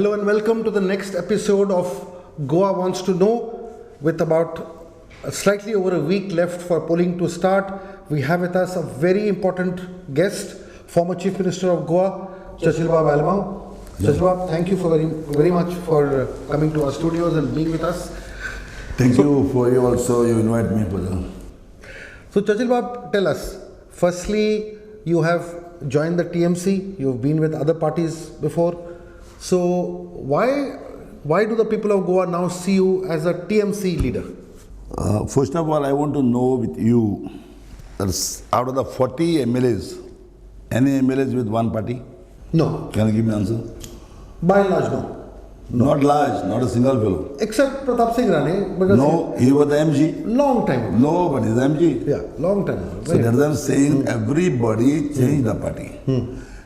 Hello and welcome to the next episode of Goa Wants to Know. With about slightly over a week left for polling to start, we have with us a very important guest, former Chief Minister of Goa, CHURCHILL ALEMAO. CHURCHILL, thank you for very much for coming to our studios and being with us. Thank you for you also, you invite me. So CHURCHILL, tell us, firstly, you have joined the TMC, you've been with other parties before. So why do the people of Goa now see you as a TMC leader? First of all, I want to know with you, out of the 40 MLAs, any MLAs with one party? No. Can you give me an answer? By and large, no. Not large, not a single fellow. Except Pratap Singh Rane. Because no, he was the MG. Long time ago. No, but he's the MG. Yeah, long time ago. So that's what I'm saying, everybody changed the party.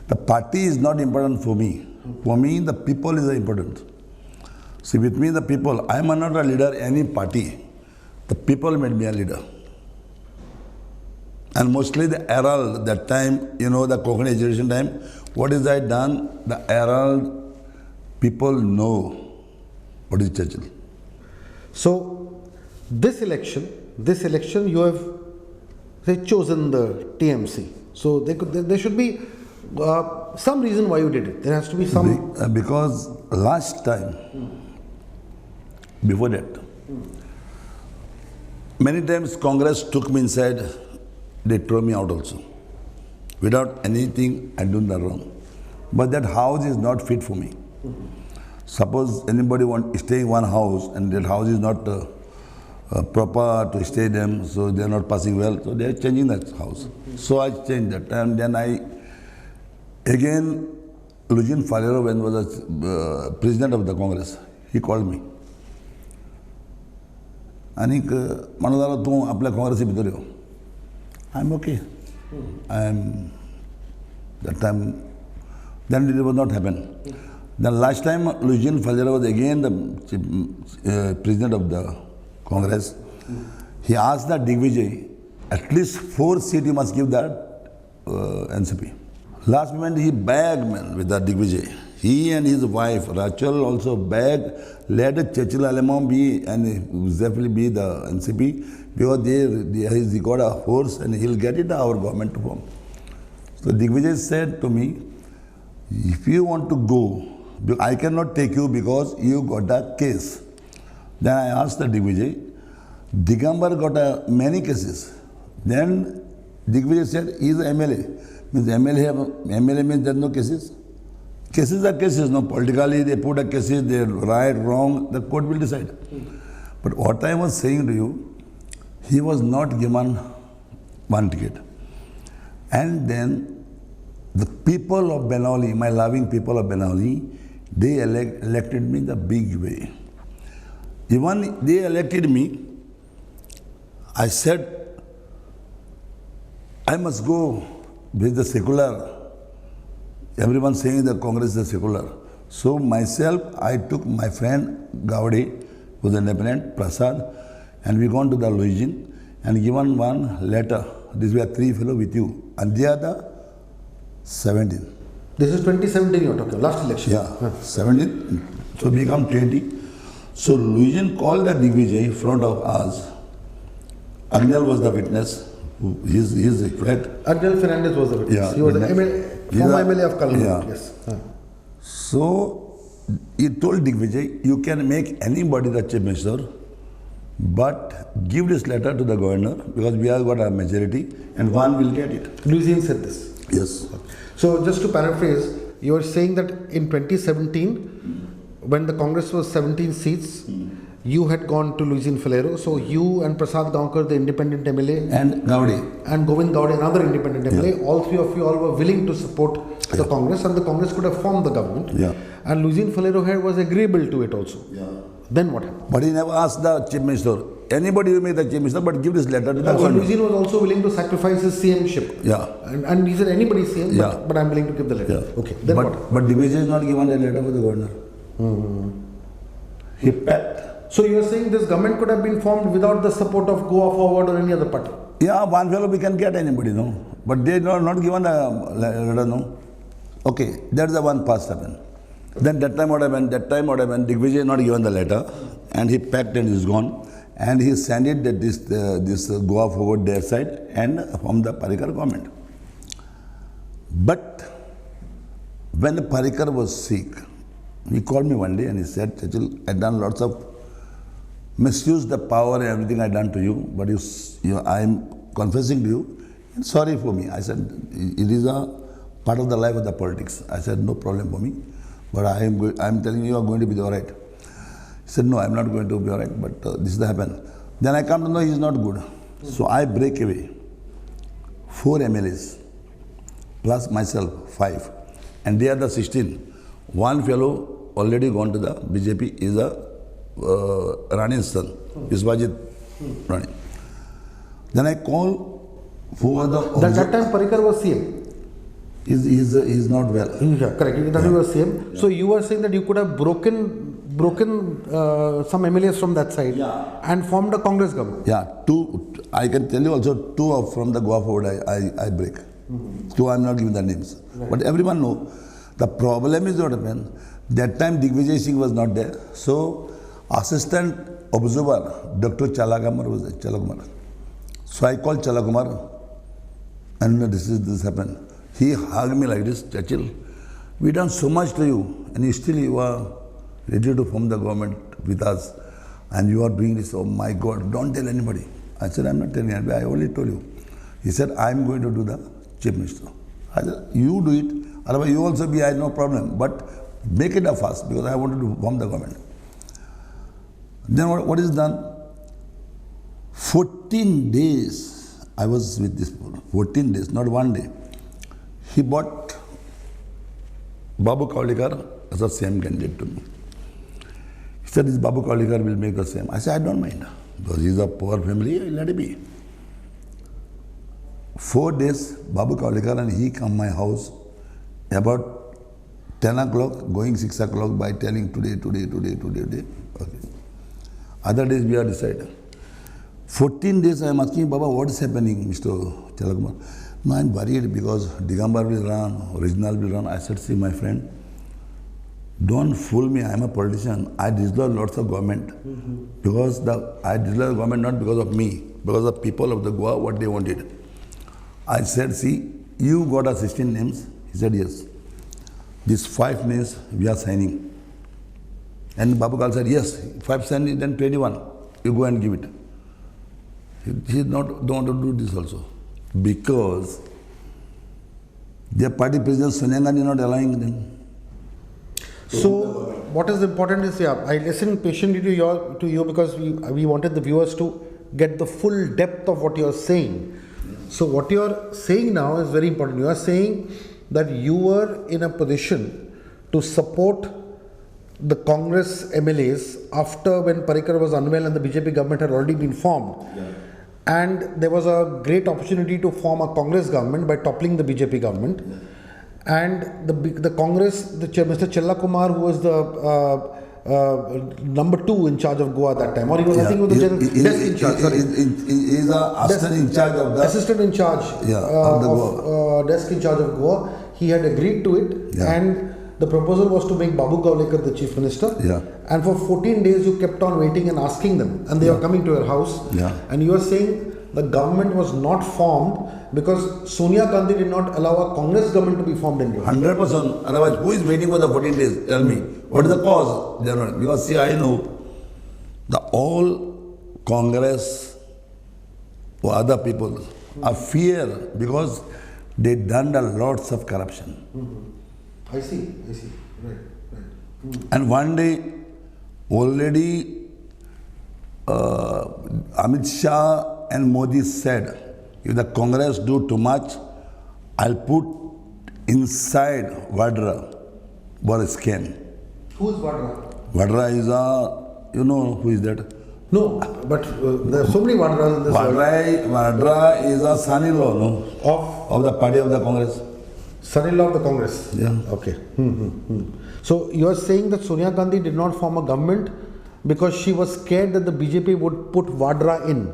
The party is not important for me. For me, the people is important. See, with me, the people, I am not a leader any party. The people made me a leader. And mostly the Herald, that time, you know, the Konkani education time, what is that done? The Herald, people know what is Churchill. So, this election, you have chosen the TMC. So, there should be some reason why you did it. There has to be some... Because last time, before that, many times Congress took me inside, they threw me out also. Without anything, I done the wrong. But that house is not fit for me. Suppose anybody stay in one house and that house is not proper to stay them, so they are not passing well, so they are changing that house. So I changed that, and then again, Lujin Falero, when was the president of the Congress, he called me. And he said, I'm okay. That time, then it was not happen. Then last time, Lujin Falero was again the president of the Congress. He asked the Digvijay, at least 4 seats you must give that NCP. Last moment he begged, man, with the Digvijay. He and his wife, Rachel, also begged, let CHURCHILL ALEMAO be and definitely be the NCP because he got a horse and he'll get it our government to form. So Digvijay said to me, if you want to go, I cannot take you because you got a case. Then I asked the Digvijay, Digambar got many cases. Then Digvijay said, he is an MLA. Means MLA means there are no cases. Cases are cases, no. Politically they put a cases, they right, wrong, the court will decide. But what I was saying to you, he was not given one ticket. And then the people of Benaulim, my loving people of Benaulim, they elected me the big way. Even they elected me, I said, I must go with the secular. Everyone saying the Congress is secular. So myself, I took my friend Gaudi, who was independent, Prasad, and we gone to the Lujin and given one letter. These were 3 fellows with you. And they are the 17. This is 2017 you're talking, last election. Yeah, 17. So become 20. So Lujin called the Digvijay in front of us. Agnel was the witness. He's a friend. Agnel Fernandez was the witness. Yeah, he was the former MLA of Kalyan. Yeah. Yes. So he told Digvijay, you can make anybody the chief minister, but give this letter to the governor because we have got a majority and one will get it. Lujin said this. Yes. So just to paraphrase, you are saying that in 2017, when the Congress was 17 seats, you had gone to Lujin Falero. So you and Prasad Gaonkar, the independent MLA, and Gaudi, and Govind Gaudi, another independent MLA, all 3 of you all were willing to support the Congress, and the Congress could have formed the government. And Lujin Falero here was agreeable to it also. Then what happened? But he never asked the chief minister. Anybody will make the chief minister, but give this letter to the governor. So Lujin was also willing to sacrifice his CM-ship. And he said, anybody CM, but I'm willing to give the letter. Okay. Then what? But Digvijay is not given a letter to the governor. He packed. So you are saying this government could have been formed without the support of Goa Forward or any other party? Yeah, one fellow we can get anybody, no. But they are not given a letter, no. Okay, that's the one past happened. Then that time what happened? Digvijay not given the letter, and he packed and is gone, and he sent it that this Goa forward their side and from the Parikar government. But when the Parikar was sick, he called me one day and he said, "Churchill, I done lots of misused the power and everything I done to you, but I am confessing to you, and sorry for me." I said, "It is a part of the life of the politics." I said, "No problem for me, but I am telling you are going to be all right." He said, "No, I am not going to be all right, but this has happened." Then I come to know he is not good. So I break away 4 MLAs plus myself 5, and they are the 16. One fellow already gone to the BJP is a Rani's son, Viswajit Rani. Then I call for the... That time Parikar was CM. He's not well. Yeah, correct. That was CM. Yeah. So you were saying that you could have broken some MLAs from that side, yeah, and formed a Congress government. Yeah, 2. I can tell you also 2 from the Goa forward I break. 2 I'm not giving the names. Right. But everyone know. The problem is what happened. That time Digvijay Singh was not there. So assistant observer Dr. Chalakumar was there. Chalakumar. So I called Chalakumar, and this happened. He hugged me like this, "Churchill, we done so much to you, and still you are ready to form the government with us, and you are doing this. Oh my God, don't tell anybody." I said, "I'm not telling anybody, I only told you." He said, "I'm going to do the chief minister." I said, "You do it, otherwise you also be, I have no problem, but make it a fast, because I wanted to form the government." Then what is done? 14 days I was with this people, 14 days, not one day. He bought Babu Kaulikar as a same candidate to me. He said, "This Babu Kaulikar will make the same." I said, "I don't mind, because he is a poor family, let it be." 4 days, Babu Kaulikar and he come my house about 10 o'clock, going 6 o'clock by telling today. Okay. Other days we are decided. 14 days I am asking, "Baba, what is happening, Mr. Chalakumar?" "No, I am worried because Digambar will run, Original will run." I said, "See, my friend, don't fool me. I am a politician. I dislodge lots of government. Because I dislodge government not because of me, because of people of the Goa, what they wanted." I said, "See, you got a 16 names?" He said, "Yes. These 5 names we are signing." And Babu Kal said, "Yes, 5 signed, then 21. You go and give it." He don't want to do this also. Because their party president Sonia Gandhi is not allowing them. So what is important is, I listened patiently to you because we wanted the viewers to get the full depth of what you are saying. So what you are saying now is very important. You are saying that you were in a position to support the Congress MLAs after when Parikar was unwell and the BJP government had already been formed. Yeah. And there was a great opportunity to form a Congress government by toppling the BJP government. Yeah. And the Congress, Mr. Chalakumar, who was the number 2 in charge of Goa at that time, or he was, I think, he was the desk in charge. He is the assistant in charge of the assistant in charge of desk in charge of Goa. He had agreed to it, and the proposal was to make Babu Kaulikar the chief minister. Yeah. And for 14 days you kept on waiting and asking them, and they are coming to your house. Yeah. And you are saying the government was not formed because Sonia Gandhi did not allow a Congress government to be formed in India. 100%. Otherwise, who is waiting for the 14 days? Tell me. What is the cause? Because see, I know the all Congress or other people are fear because they done a lots of corruption. I see. Right. And one day, already Amit Shah and Modi said, if the Congress do too much, I'll put inside Vadra for a scam. Who is Vadra? Vadra is you know who is that? No, but there are so many Vadras in this world. Vadra is a son-in-law, no? Of the party of the Congress. Son-in-law of the Congress? Yeah. Okay. So you are saying that Sonia Gandhi did not form a government because she was scared that the BJP would put Vadra in?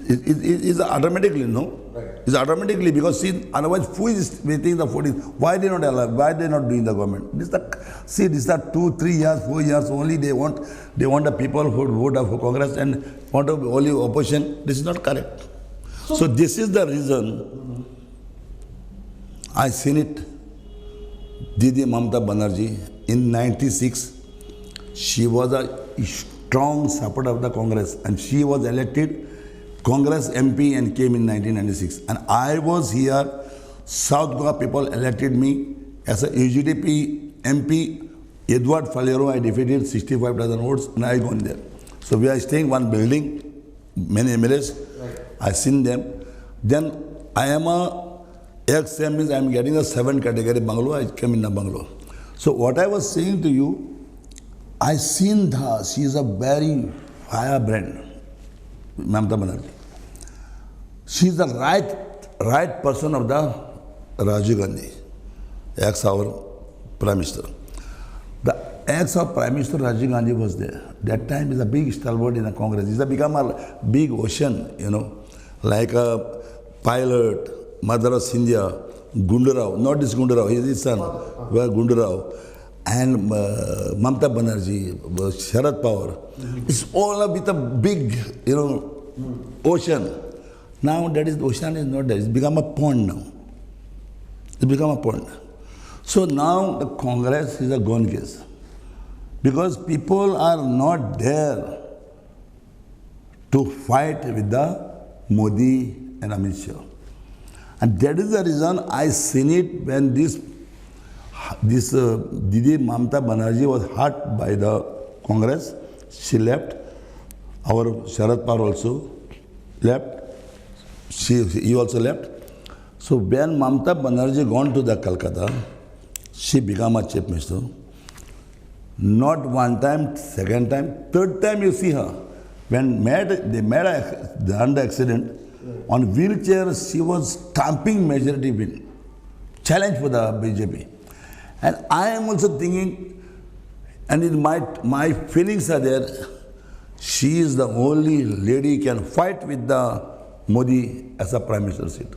It is automatically, no? Right. It's automatically, because see, otherwise who is waiting the 40? Why they not allow? Why they not doing the government? These are 2, 3 years, 4 years only. They want the people who vote for Congress and want only opposition. This is not correct. So this is the reason I seen it. Didi Mamata Banerjee in '96, she was a strong supporter of the Congress, and she was elected Congress MP and came in 1996. And I was here, South Goa people elected me as a UGDP MP. Edward Falero, I defeated 65,000 votes, and I gone there. So we are staying one building, many MLAs. Right. I seen them. Then I am a ex-M, means I am getting a 7 category bungalow. I came in a bungalow. So what I was saying to you, I seen her. She is a very firebrand, Mamata Banerjee. She is the right person of the Rajiv Gandhi, ex-our Prime Minister. The ex-of Prime Minister Rajiv Gandhi was there. That time is a big stalwart in the Congress. It's become a big ocean, like a pilot, mother of India, Gundurao, not this Gundurao, he is his son, Gundurao, and Mamata Banerjee, Sharad Pawar. It's all with a big, ocean. Now that is, the ocean is not there. It's become a pond now. It's become a pond. So now the Congress is a gone case. Because people are not there to fight with the Modi and Amit Shah. And that is the reason I seen it when this Didi Mamata Banerjee was hurt by the Congress. She left. Our Sharad Pawar also left. He also left. So when Mamata Banerjee gone to the Calcutta, she became a chief minister. Not one time, second time, third time you see her. When they done the accident, on wheelchair she was stamping majority win. Challenge for the BJP. And I am also thinking, and in my feelings are there, she is the only lady who can fight with the Modi as a Prime Minister seat.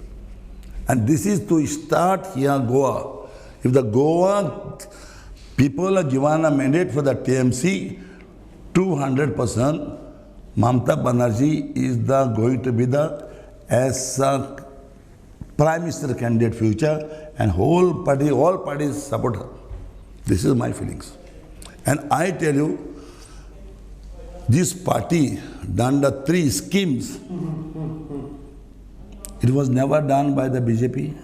And this is to start here Goa. If the Goa people are given a mandate for the TMC, 200%, Mamata Banerjee is going to be as a Prime Minister candidate future, and all parties support her. This is my feelings. And I tell you, this party done the 3 schemes. It was never done by the BJP,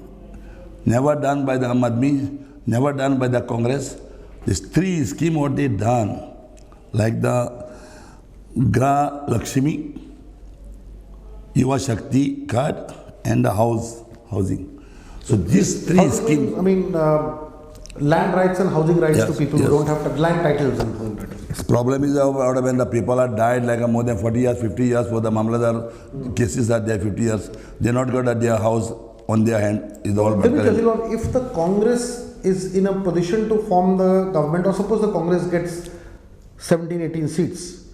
never done by the Aam Aadmi, never done by the Congress. These 3 schemes what they done, like the Gra Lakshmi, Yuva Shakti card, and the housing. So these 3 schemes. I mean, land rights and housing rights to people who don't have land titles and home titles. Problem is when the people are died like more than 40 years, 50 years for the Mamladar cases are there 50 years. They not got their house on their hand. Is all. If the Congress is in a position to form the government, or suppose the Congress gets 17, 18 seats,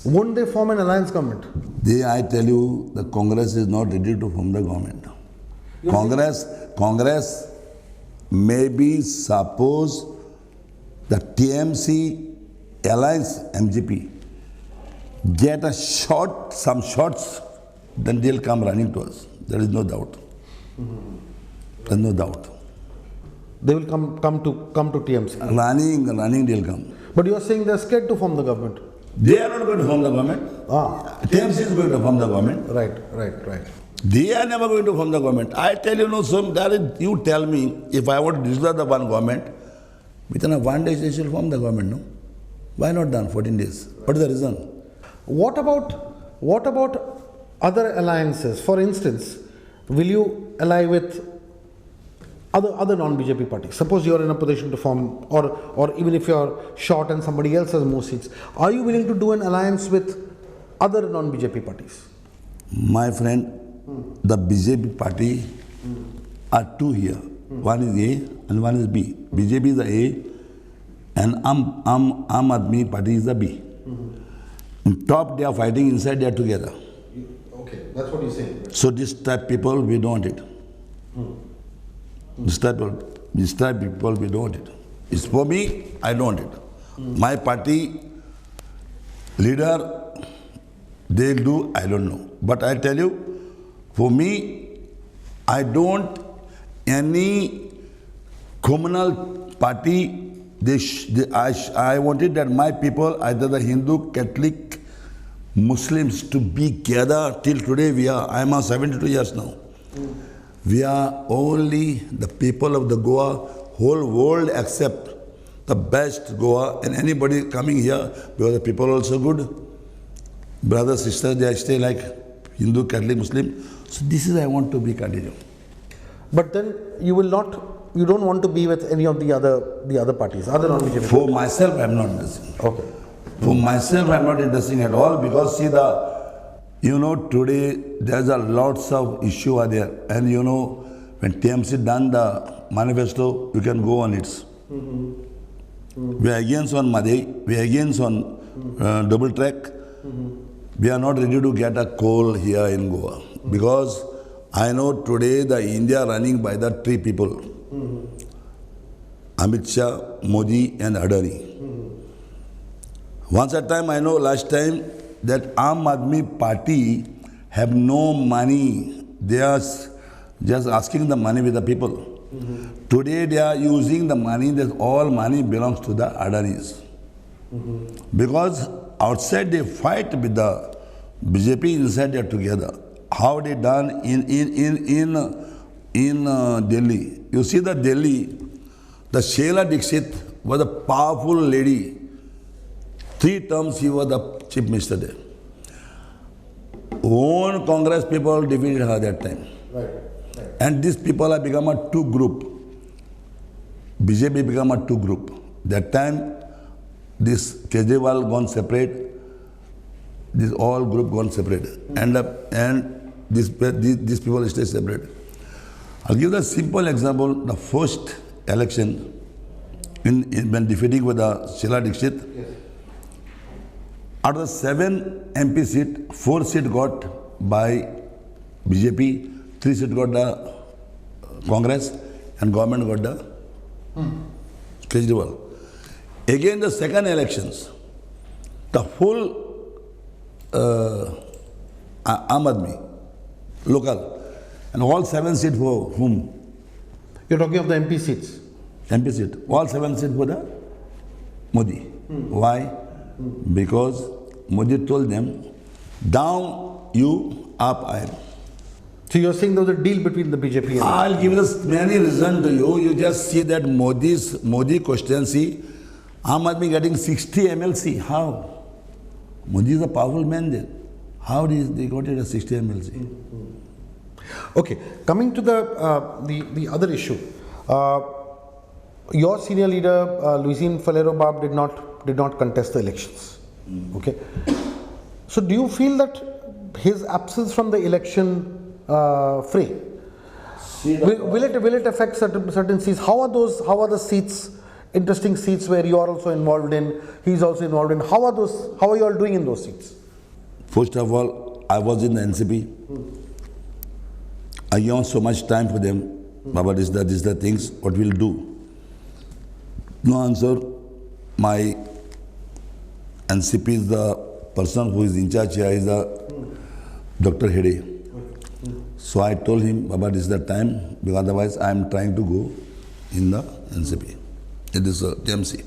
won't they form an alliance government? I tell you, the Congress is not ready to form the government. Congress maybe suppose the TMC alliance MGP get some shots, then they'll come running to us. There is no doubt. There is no doubt. They will come to TMC. Running they'll come. But you are saying they are scared to form the government. They are not going to form the government. TMC is going to form the government. Right. They are never going to form the government. I tell you, you tell me, if I want to dissolve the one government, within 1 day they should form the government, no? Why not done 14 days? What is the reason? What about other alliances? For instance, will you ally with other non-BJP parties? Suppose you are in a position to form, or even if you are short and somebody else has more seats, are you willing to do an alliance with other non-BJP parties? My friend, the BJP party are 2 here. One is A and one is B. BJP is the A and Aam Aadmi party is the B. In top they are fighting, inside they are together. Okay. That's what you're saying. So this type people, we don't want it. This type people, we don't want it. It's for me, I don't want it. My party leader, they'll do, I don't know. But I tell you, for me, I don't any communal party. I wanted that my people, either the Hindu, Catholic, Muslims, to be together. Till today I am 72 years now. We are only the people of the Goa, whole world accept the best Goa, and anybody coming here, because the people are also good. Brothers, sisters, they stay like Hindu, Catholic, Muslim. So this is I want to be continued. But then you don't want to be with any of the other parties, other non-BJP. For myself, I am not interested. Okay. For myself, I am not interested at all, because see today there's a lots of issue are there, and when TMC done the manifesto, you can go on it. We are against on Madhei, we are against on double track. We are not ready to get a coal here in Goa, because I know today the India running by the three people, Amit Shah, Modi and Adani. Once a time, I know last time that Aam Aadmi Party have no money. They are just asking the money with the people. Today they are using the money, that all money belongs to the Adanis. Because outside they fight with the BJP, inside they are together. How they done in Delhi. You see the Delhi, the Sheila Dixit was a powerful lady. 3 terms he was the chief minister there. Own Congress people defeated her that time. Right. And these people have become a 2 group. BJP become a 2 group. That time, this Kejriwal gone separate, this all group gone separate, and these people stay separate. I'll give the simple example. The first election, when defeating with the Sheila Dixit, Yes. out of the 7 MP seat, 4 seat got by BJP, 3 seat got the Congress, and government got the Kejriwal. Again, the second elections, the full Aam Aadmi, local, and all 7 seats for whom? You're talking of the MP seats. MP seat. All 7 seats for the Modi. Why? Because Modi told them, down you, up I am. So you're saying there was a deal between the BJP and I'll give us many reasons to you. You just see that Modi constituency, Aam Aadmi getting 60 MLC. How? Modi is a powerful man there. How they got it as 60 MLC? Okay, coming to the other issue. Your senior leader, Luisine Falero Bab, did not contest the elections. Okay. So do you feel that his absence from the election fray will it affect certain seats? How are the seats, interesting seats where you are also involved in, he's also involved in? How are you all doing in those seats? First of all, I was in the NCP. I gave so much time for them. Baba, this is the things, what we'll do. No answer. My NCP is the person who is in charge here, is the Dr. Hede. So I told him, Baba, this is the time, because otherwise I am trying to go in the NCP. It is TMC.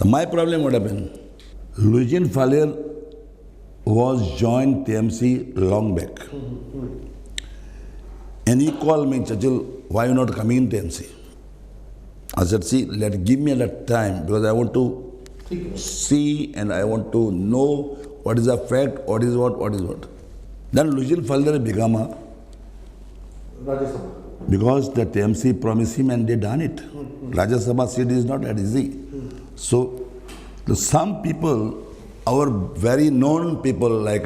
My problem what happened? Luisine Falero was joined TMC long back. And he called me, Churchill, why you not coming in TMC? I said, see, give me that time, because I want to see and I want to know what is the fact, what is what. Then Luisine Falero became a Rajya Sabha. Because the TMC promised him and they done it. Rajya Sabha seat is not that easy. So some people, our very known people, like,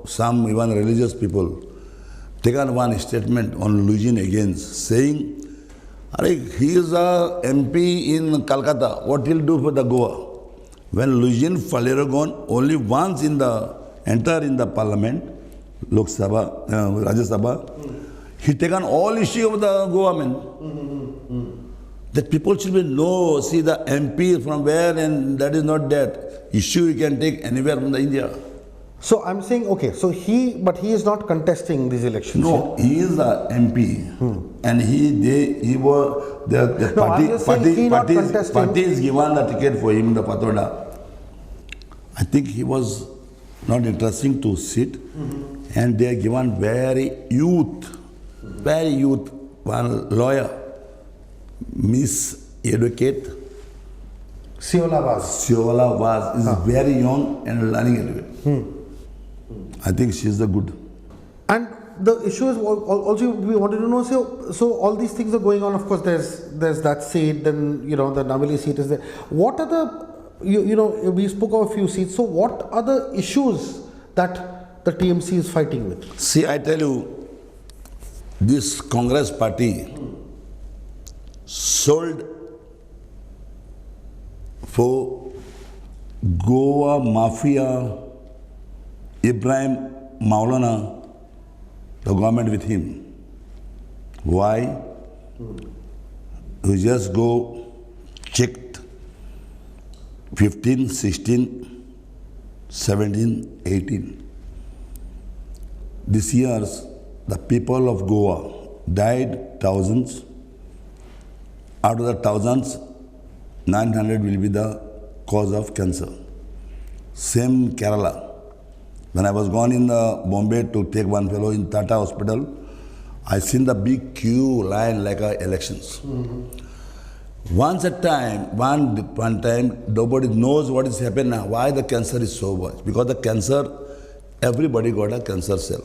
some even religious people, taken one statement on Luisine against, saying, he is a MP in Calcutta, what he'll do for the Goa? When Luisine Falero gone only once in the enter in the parliament, Lok Sabha, Rajya Sabha, he taken all issue of the government. That people should be know, see the MP from where, and that is not that issue you can take anywhere from the India. So I'm saying, okay, so but he is not contesting these elections. No, he is the MP, and he was the No, I'm just saying he not contesting. Party is given the ticket for him, the Patoda. I think he was not interesting to sit, and they are given very youth, one lawyer, Miss Educate. Siola Vaz is very young and learning educate. I think she is the good. And the issue is also we wanted to know, so all these things are going on. Of course, there's that seat, then the Naveli seat is there. What are the we spoke of a few seats. So what are the issues that the TMC is fighting with? See, I tell you, this Congress party sold for Goa mafia Ibrahim Maulana, the government with him. Why? We just go checked 15, 16, 17, 18. This year's the people of Goa died thousands. Out of the thousands, 900 will be the cause of cancer. Same Kerala. When I was gone in Bombay to take one fellow in Tata Hospital, I seen the big queue line like elections. One time, nobody knows what is happening now, why the cancer is so much. Because the cancer, everybody got a cancer cell.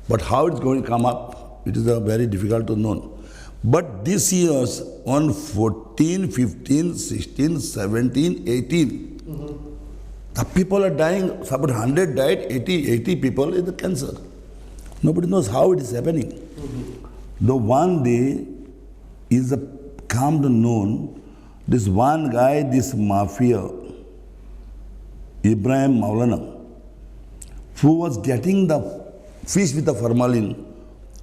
But how it's going to come up, it is very difficult to know. But this year's on 14, 15, 16, 17, 18, the people are dying, about 100 died, 80 people is the cancer. Nobody knows how it is happening. The one day is come to know, this one guy, this mafia, Ibrahim Maulana, who was getting the fish with the formalin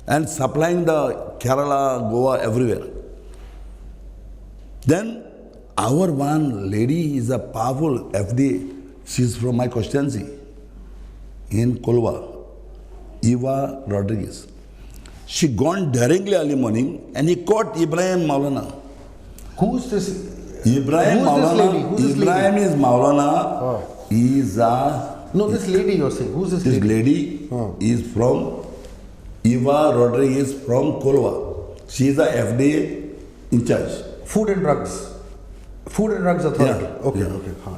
and supplying the Kerala, Goa, everywhere. Then our one lady is a powerful FDA. She is from my constituency in Kolwa, Eva Rodriguez. She gone daringly early morning and he caught Ibrahim Maulana. Who's this? Ibrahim Maulana. Who's this Ibrahim lady? is Maulana. Is a... No, this lady you're saying. Who's this lady? This lady is from Eva Rodriguez from Kolwa. She is a FDA in charge. Food and Drugs. Food and Drugs Authority. Yeah. Okay.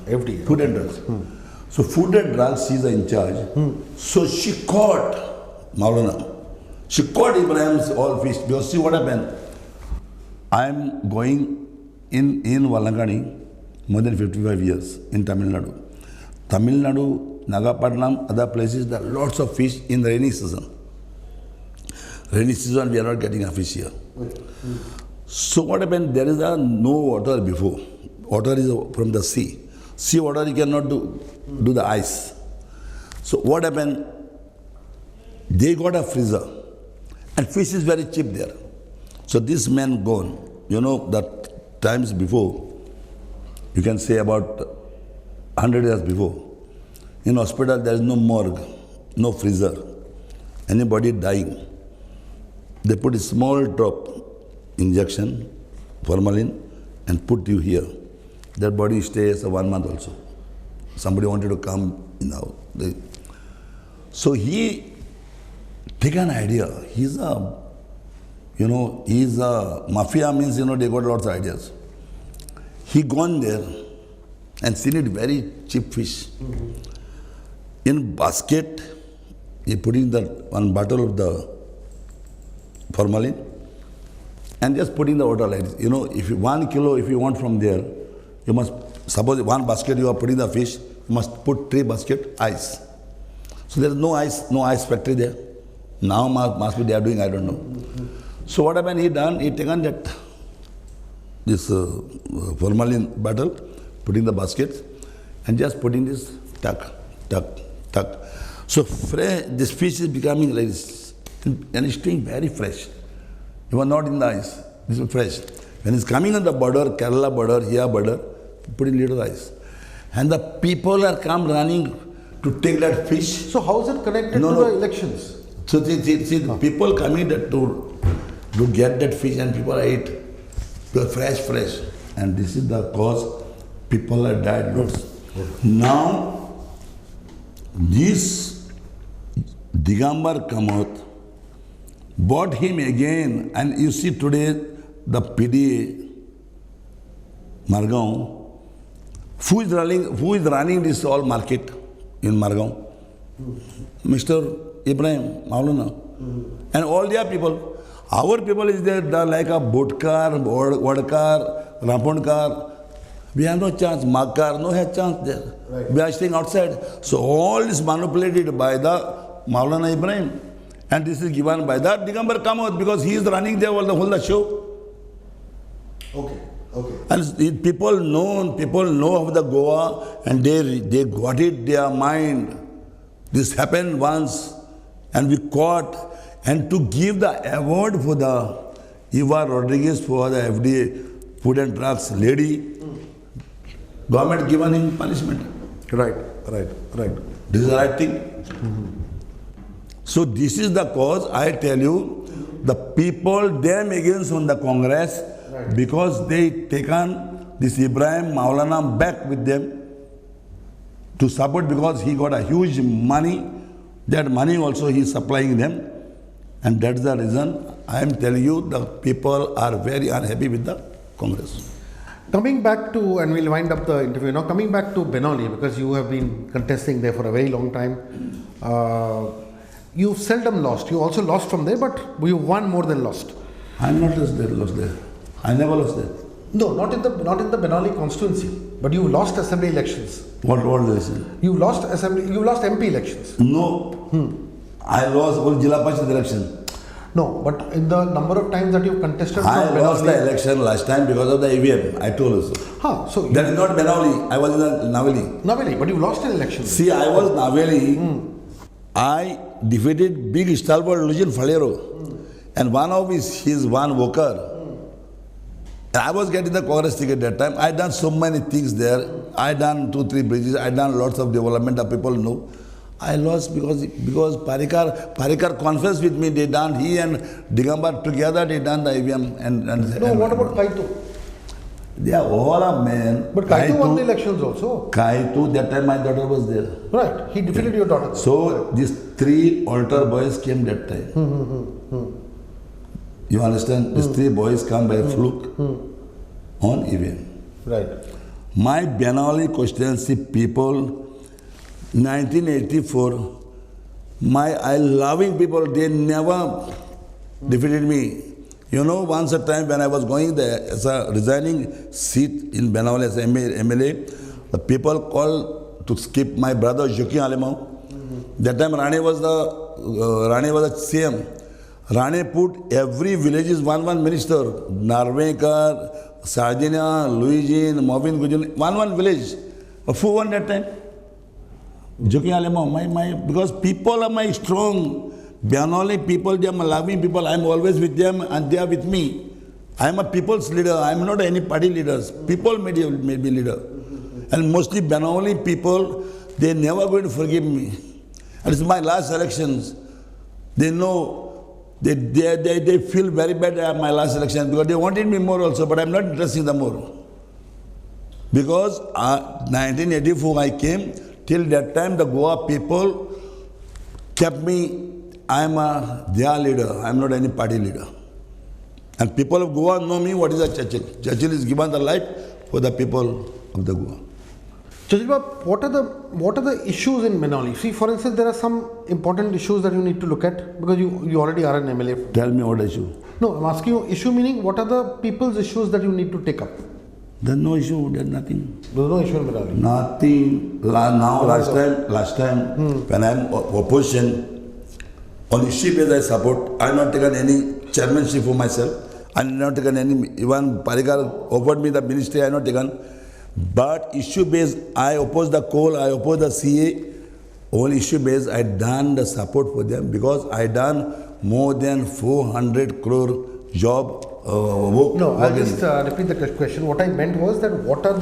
FDA. Food and drugs. So food and drugs, she is in charge. So she caught Maulana. She caught Ibrahim's all fish. Because see what happened. I am going in Valangani more than 55 years in Tamil Nadu. Tamil Nadu, Nagapattinam, other places, there are lots of fish in the rainy season. Rainy season, we are not getting a fish here. So what happened, there is no water before. Water is from the sea. Sea water you cannot do the ice. So what happened, they got a freezer and fish is very cheap there. So this man gone, that times before, you can say about 100 years before, in hospital there is no morgue, no freezer, anybody dying. They put a small drop injection, formalin, and put you here. That body stays 1 month also. Somebody wanted to come, So he take an idea. He's a mafia means, they got lots of ideas. He gone there and seen it very cheap fish. In basket, he putting one bottle of the formalin and just putting the water like this. If 1 kilo, if you want from there, you must, suppose 1 basket you are putting the fish, you must put 3 basket ice. So there is no ice factory there. Now must be they are doing, I don't know. So what happened, he taken this formalin bottle, putting the basket and just putting this tuck. So this fish is becoming like this, and it's staying very fresh. It was not in the ice. This is fresh. When it's coming on the border, Kerala border, here border, put in little ice. And the people are come running to take that fish. So how is it connected to the elections? So the people coming to get that fish and people eat. Fresh. And this is the cause people are died lots. Now, this Digambar Kamath bought him again, and you see today the PDA Margaon, who is running this all market in Margaon? Mr. Ibrahim Maulana. And all their people. Our people is there like a Bodkar, Vodkar, Rampondkar. We have no chance. Magkar, no have chance there. Right. We are staying outside. So all is manipulated by the Maulana Ibrahim. And this is given by the Digambar Kamath because he is running there all the whole show. Okay. And people know of the Goa and they got it their mind. This happened once and we caught. And to give the award for the Eva Rodriguez for the FDA Food and Drugs lady, government given him punishment. Right. This is the right thing. So this is the cause, I tell you, the people, them against on the Congress, because they taken this Ibrahim Maulana back with them to support because he got a huge money. That money also he is supplying them. And that's the reason I am telling you the people are very unhappy with the Congress. Coming back to, and we'll wind up the interview now, coming back to Benaulim, because you have been contesting there for a very long time. You've seldom lost. You also lost from there, but you won more than lost. I'm not lost there. I never lost there. No, not in the Benaulim constituency, but you lost assembly elections. What is it? You lost MP elections. No. I lost all Jilla Parishad election. No, but in the number of times that you contested I lost the election last time because of the EVM. I told you so. So that is not Benaulim. I was in Naveli. Naveli, but you lost an election. See, I was Naveli. I defeated big stalwart Lucian Falero. And one of his one worker. And I was getting the Congress ticket that time. I done so many things there. I done 2-3 bridges. I done lots of development that people know. I lost because Parikar confessed with me. They done, he and Digambar together, they done the EVM. What about Kaitu? They are all a man. But Kaitu won the elections also. Kaitu, that time my daughter was there. Right, he defeated your daughter. So these 3 altar boys came that time. You understand? These 3 boys come by fluke on EVM. Right. My Benaulim constituency people, 1984, I loving people, they never defeated me. You know, once a time when I was going there as a resigning seat in Benaulim as MLA, the people called to skip my brother CHURCHILL ALEMAO. That time Rane was the CM. Rane put every village is one minister. Narvekar, Sardinia, Luigi, Movin Gujun, one village. Who won that time? CHURCHILL ALEMAO, because people are my strong. Benaulim people, they are my loving people. I am always with them and they are with me. I am a people's leader. I am not any party leaders. People may be leader. And mostly Benaulim people, they never going to forgive me. And it's my last elections. They know, they feel very bad at my last election because they wanted me more also, but I am not interested in them more. Because 1984 I came, till that time the Goa people kept me, I am their leader, I am not any party leader. And people of Goa know me what is a Churchill. Churchill is given the life for the people of the Goa. Churchill, what are the issues in Benaulim? See, for instance, there are some important issues that you need to look at because you already are an MLA. Tell me what issue. No, I'm asking you issue meaning what are the people's issues that you need to take up? There's no issue, there's nothing. There's no issue in Benaulim? Nothing. Last time when I'm opposition, on issue base I support. I have not taken any chairmanship for myself. I have not taken any, even Parikar offered me the ministry, I have not taken. But issue base, I oppose the coal, I oppose the CA. all issue based, I done the support for them because I done more than 400 crore job work. No, I'll just repeat the question. What I meant was that what are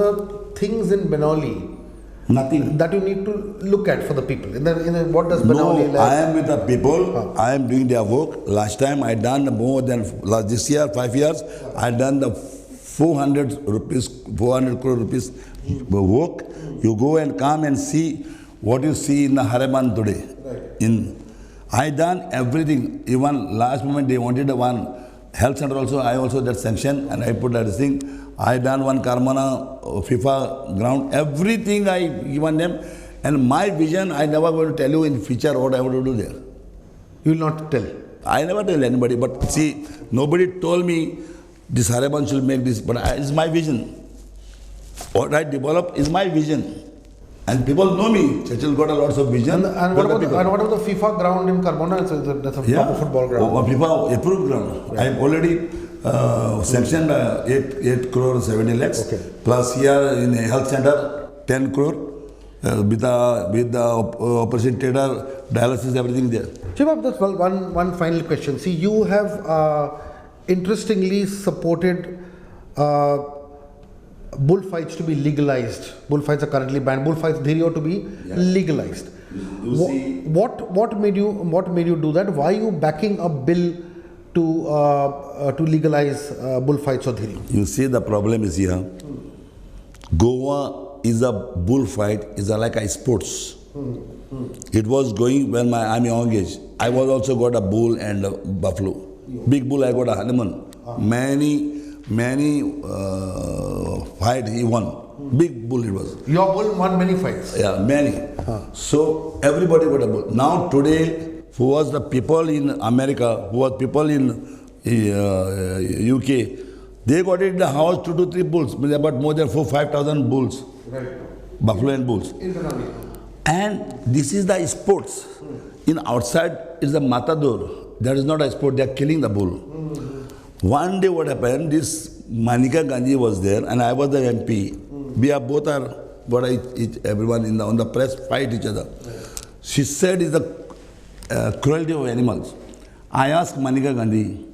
the things in Benaulim Nothing. that you need to look at for the people? What does Benaulim No, I am with the people. I am doing their work. Last time I done more than this year, 5 years. I done the 400 crore rupees work. You go and come and see what you see in the Haraman today. Right. I done everything. Even last moment they wanted one health center also. I also that sanction and I put that thing. I done one Carmona FIFA ground. Everything I given them. And my vision, I never going to tell you in future what I want to do there. You will not tell. I never tell anybody. But see, nobody told me this Haraman should make this. But it's my vision. What I develop is my vision. And people know me. Churchill got a lot of vision. And what about the FIFA ground in Carmona? That's a proper football ground. FIFA approved ground. Right. I have already sanctioned 8 crore 70 lakhs. Okay. Plus here in a health center 10 crore with the operation theater, dialysis, everything there. Shivab, that's one final question. See, you have interestingly supported bullfights to be legalized. Bullfights are currently banned. Bullfights Dhirio to be legalized. What made you do that? Why are you backing a bill to legalize bullfights or Dhirio? You see, the problem is here. Goa is a bullfight, is like a sports. It was going when I'm young age. I was also got a bull and a buffalo. Big bull I got a honeymoon. Many fight he won. Big bull it was. Your bull won many fights. Yeah, many. So everybody got a bull. Now today, who was the people in America, who was people in UK, they got it in the house 2 to 3 bulls. About more than 4,000-5,000 bulls. Right. Buffalo and bulls. And this is the sports. In outside is the matador. That is not a sport. They are killing the bull. One day what happened, this Manika Gandhi was there and I was the MP. We are both everyone on the press fight each other. She said it's the cruelty of animals. I asked Manika Gandhi,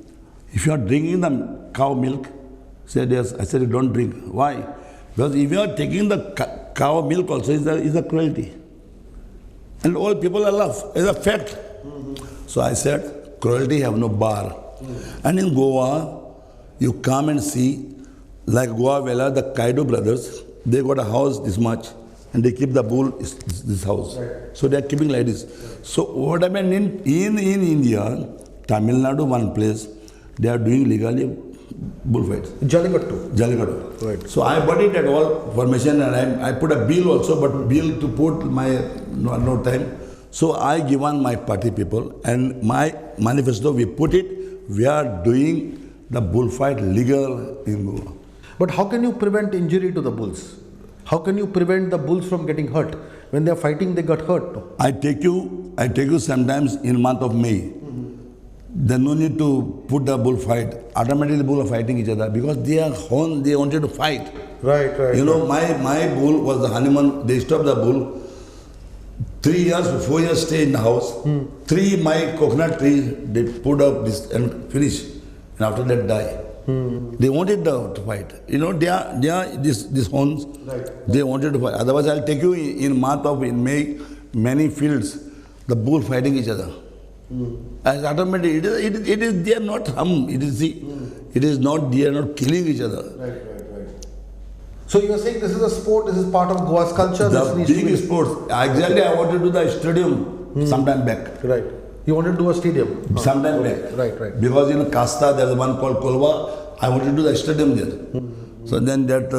if you are drinking the cow milk, said yes. I said don't drink. Why? Because if you are taking the cow milk also is a cruelty. And all people are love. It's a fact. So I said, cruelty have no bar. And in Goa, you come and see, like Goa Vela, the Kaido brothers, they got a house this much, and they keep the bull this house. Right. So they are keeping like this. So what happened in India, Tamil Nadu, one place, they are doing legally bullfights. Jallikattu. Right. So I bought it at all formation, and I put a bill also, but bill to put my no time. So I given my party people, and my manifesto, we put it. We are doing the bullfight legal in Goa. But how can you prevent injury to the bulls? How can you prevent the bulls from getting hurt? When they are fighting, they got hurt. I take you sometimes in month of May. There's no need to put the bullfight. Automatically, the bull are fighting each other because they wanted to fight. Right. My bull was the honeymoon. They stopped the bull. 3 years, 4 years stay in the house. 3 my coconut tree, they put up this and finish. And after that die. They wanted to fight. They are these horns. Right. They wanted to fight. Otherwise, I'll take you in May, many fields, the bull fighting each other. As automatically, it is they are not harm. It is not they are not killing each other. Right. So you are saying this is a sport, this is part of Goa's culture? The big sports. Exactly, I wanted to do the stadium sometime back. Right. You wanted to do a stadium? Sometime back. Right. Because in Kasta, there is one called Kolva. I wanted to do the stadium there. So then that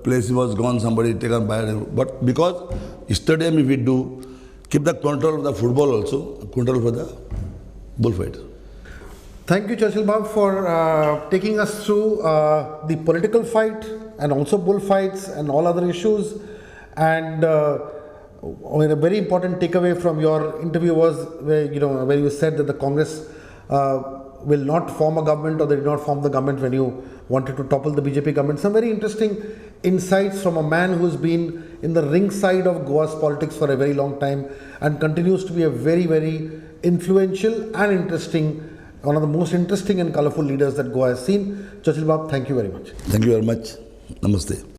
place was gone, somebody taken by. But because stadium, if we do, keep the control of the football also, control for the bullfight. Thank you, Churchill Bab, for taking us through the political fight and also bullfights and all other issues. And a very important takeaway from your interview was where you said that the Congress will not form a government, or they did not form the government when you wanted to topple the BJP government. Some very interesting insights from a man who's been in the ring side of Goa's politics for a very long time and continues to be a very, very influential and interesting, one of the most interesting and colorful leaders that Goa has seen. Churchill Bab, thank you very much. Thank you very much. Namaste.